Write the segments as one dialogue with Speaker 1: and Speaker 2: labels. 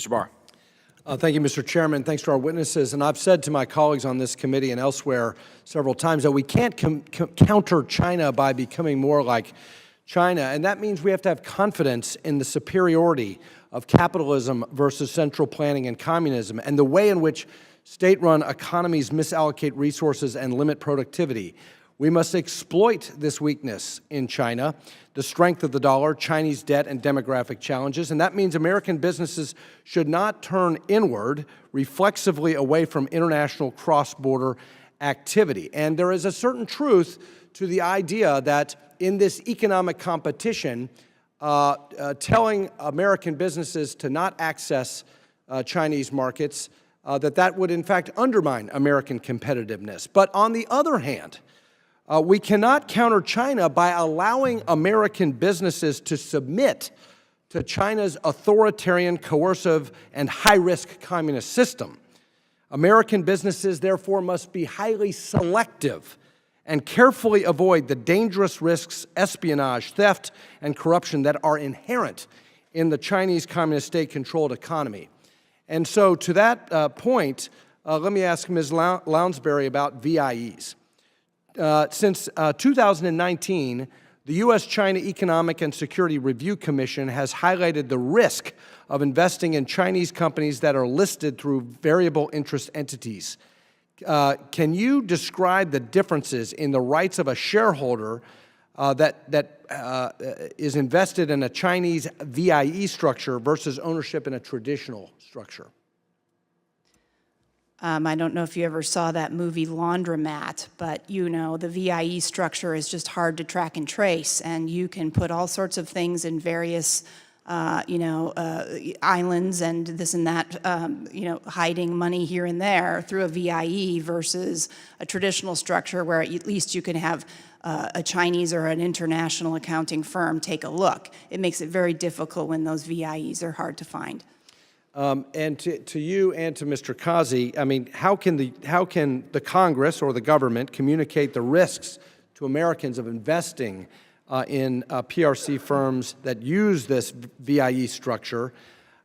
Speaker 1: Mr. Barr.
Speaker 2: Thank you, Mr. Chairman. Thanks to our witnesses. And I've said to my colleagues on this committee and elsewhere several times that we can't counter China by becoming more like China. And that means we have to have confidence in the superiority of capitalism versus central planning and communism, and the way in which state-run economies misallocate resources and limit productivity. We must exploit this weakness in China, the strength of the dollar, Chinese debt, and demographic challenges, and that means American businesses should not turn inward, reflexively away from international cross-border activity. And there is a certain truth to the idea that in this economic competition, telling American businesses to not access Chinese markets, that would in fact undermine American competitiveness. But on the other hand, we cannot counter China by allowing American businesses to submit to China's authoritarian, coercive, and high-risk communist system. American businesses, therefore, must be highly selective and carefully avoid the dangerous risks, espionage, theft, and corruption that are inherent in the Chinese communist state-controlled economy. And so to that point, let me ask Ms. Lounsbury about VIEs. Since 2019, the U.S.-China Economic and Security Review Commission has highlighted the risk of investing in Chinese companies that are listed through variable interest entities. Can you describe the differences in the rights of a shareholder that is invested in a Chinese VIE structure versus ownership in a traditional structure?
Speaker 3: I don't know if you ever saw that movie Laundromat, but you know the VIE structure is just hard to track and trace, and you can put all sorts of things in various islands and this and that, hiding money here and there through a VIE versus a traditional structure where at least you can have a Chinese or an international accounting firm take a look. It makes it very difficult when those VIEs are hard to find.
Speaker 2: And to you and to Mr. Kazi, I mean, how can the Congress or the government communicate the risks to Americans of investing in PRC firms that use this VIE structure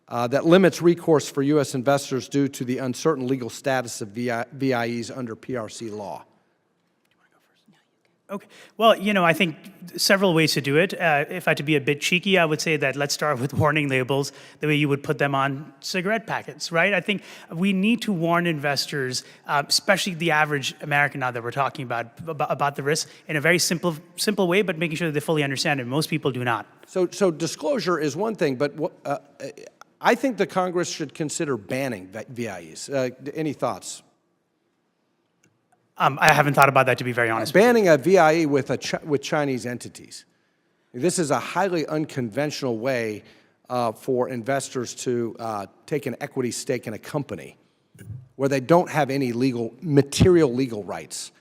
Speaker 2: that limits recourse for U.S. investors due to the uncertain legal status of VIEs under PRC law?
Speaker 4: Okay. Well, I think several ways to do it. If I had to be a bit cheeky, I would say that let's start with warning labels, the way you would put them on cigarette packets, right? I think we need to warn investors, especially the average American now that we're talking about the risk in a very simple way, but making sure that they fully understand it. Most people do not. So
Speaker 2: disclosure is one thing, but I think the Congress should consider banning VIEs. Any thoughts?
Speaker 4: I haven't thought about that, to be very honest.
Speaker 2: Banning a VIE with Chinese entities. This is a highly unconventional way for investors to take an equity stake in a company where they don't have any material legal rights.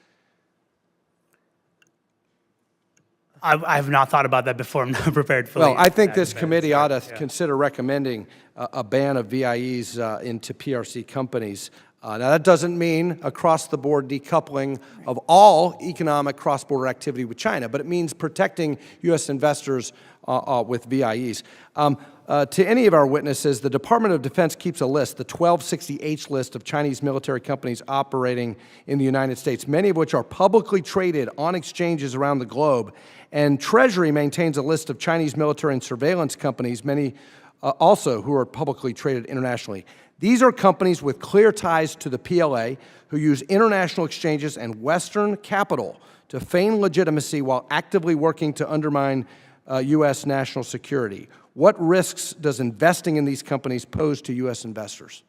Speaker 4: I have not thought about that before. I'm not prepared for.
Speaker 2: Well, I think this committee ought to consider recommending a ban of VIEs into PRC companies. Now, that doesn't mean across-the-board decoupling of all economic cross-border activity with China, but it means protecting U.S. investors with VIEs. To any of our witnesses, the Department of Defense keeps a list, the 1260H list of Chinese military companies operating in the United States, many of which are publicly traded on exchanges around the globe. And Treasury maintains a list of Chinese military and surveillance companies, many also who are publicly traded internationally. These are companies with clear ties to the PLA who use international exchanges and Western capital to feign legitimacy while actively working to undermine U.S. national security. What risks does investing in these companies pose to U.S. investors?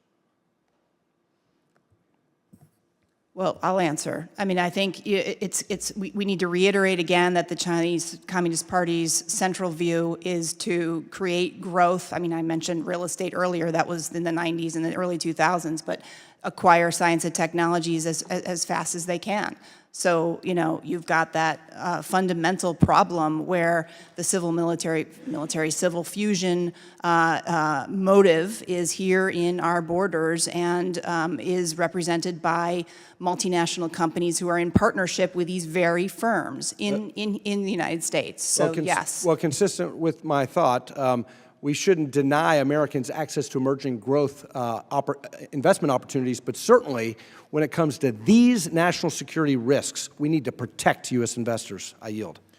Speaker 3: Well, I'll answer. I mean, I think we need to reiterate again that the Chinese Communist Party's central view is to create growth. I mean, I mentioned real estate earlier. That was in the 90s and the early 2000s, but acquire science and technologies as fast as they can. So, you've got that fundamental problem where the civil-military-civil fusion motive is here in our borders and is represented by multinational companies who are in partnership with these very firms in the United States. So, yes.
Speaker 2: Well, consistent with my thought, we shouldn't deny Americans access to emerging growth investment opportunities, but certainly when it comes to these national security risks, we need to protect U.S. investors. I yield.